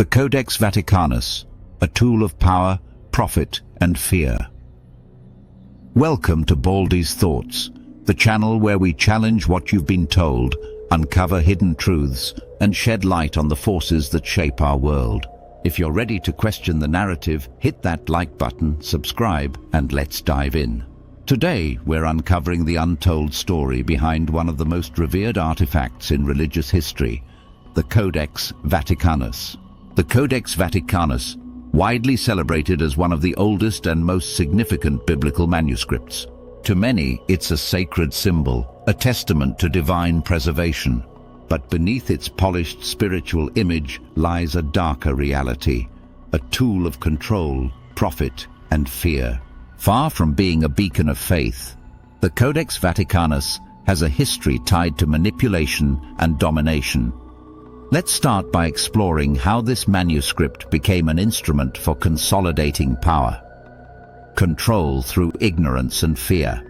The Codex Vaticanus, a tool of power, profit, and fear. Welcome to Baldy's Thoughts, the channel where we challenge what you've been told, uncover hidden truths, and shed light on the forces that shape our world. If you're ready to question the narrative, hit that like button, subscribe, and let's dive in. Today, we're uncovering the untold story behind one of the most revered artifacts in religious history, the Codex Vaticanus. The Codex Vaticanus, widely celebrated as one of the oldest and most significant biblical manuscripts. To many, it's a sacred symbol, a testament to divine preservation. But beneath its polished spiritual image lies a darker reality, a tool of control, profit, and fear. Far from being a beacon of faith, the Codex Vaticanus has a history tied to manipulation and domination. Let's start by exploring how this manuscript became an instrument for consolidating power. Control through ignorance and fear.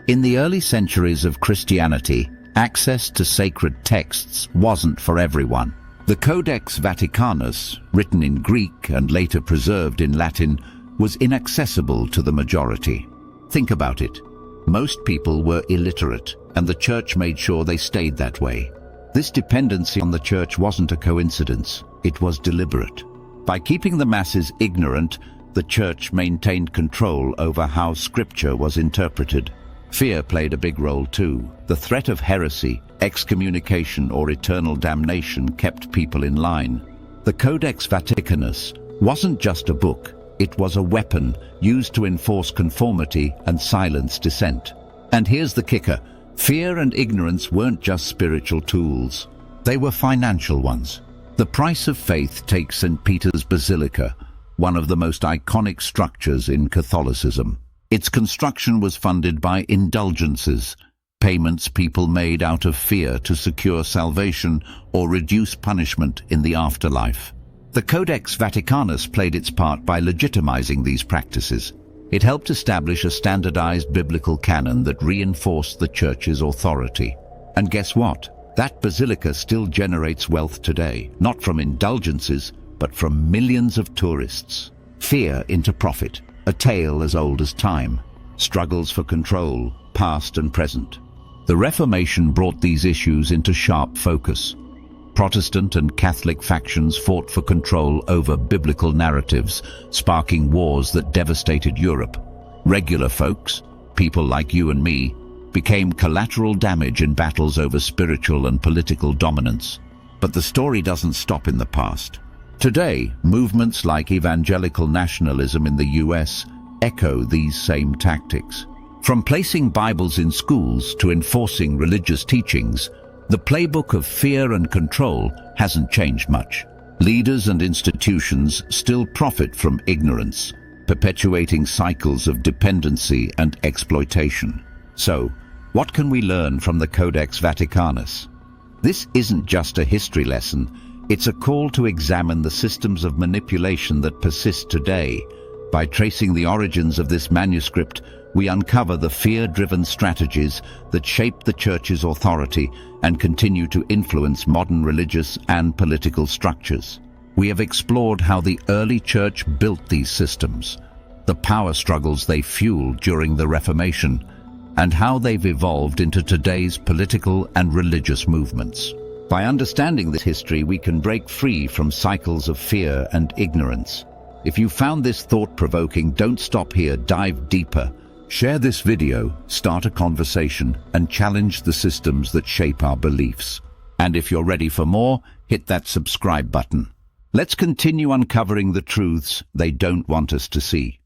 In the early centuries of Christianity, access to sacred texts wasn't for everyone. The Codex Vaticanus, written in Greek and later preserved in Latin, was inaccessible to the majority. Think about it. Most people were illiterate, and the Church made sure they stayed that way. This dependency on the Church wasn't a coincidence, it was deliberate. By keeping the masses ignorant, the Church maintained control over how Scripture was interpreted. Fear played a big role too. The threat of heresy, excommunication, or eternal damnation kept people in line. The Codex Vaticanus wasn't just a book, it was a weapon used to enforce conformity and silence dissent. And here's the kicker. Fear and ignorance weren't just spiritual tools, they were financial ones. The price of faith takes St. Peter's Basilica, one of the most iconic structures in Catholicism. Its construction was funded by indulgences, payments people made out of fear to secure salvation or reduce punishment in the afterlife. The Codex Vaticanus played its part by legitimizing these practices. It helped establish a standardized biblical canon that reinforced the Church's authority. And guess what? That basilica still generates wealth today, not from indulgences, but from millions of tourists. Fear into profit, a tale as old as time. Struggles for control, past and present. The Reformation brought these issues into sharp focus. Protestant and Catholic factions fought for control over biblical narratives, sparking wars that devastated Europe. Regular folks, people like you and me, became collateral damage in battles over spiritual and political dominance. But the story doesn't stop in the past. Today, movements like evangelical nationalism in the US echo these same tactics. From placing Bibles in schools to enforcing religious teachings, the playbook of fear and control hasn't changed much. Leaders and institutions still profit from ignorance, perpetuating cycles of dependency and exploitation. So, what can we learn from the Codex Vaticanus? This isn't just a history lesson, it's a call to examine the systems of manipulation that persist today. By tracing the origins of this manuscript, we uncover the fear-driven strategies that shape the Church's authority and continue to influence modern religious and political structures. We have explored how the early Church built these systems, the power struggles they fueled during the Reformation, and how they've evolved into today's political and religious movements. By understanding this history, we can break free from cycles of fear and ignorance. If you found this thought-provoking, don't stop here, dive deeper. Share this video, start a conversation, and challenge the systems that shape our beliefs. And if you're ready for more, hit that subscribe button. Let's continue uncovering the truths they don't want us to see.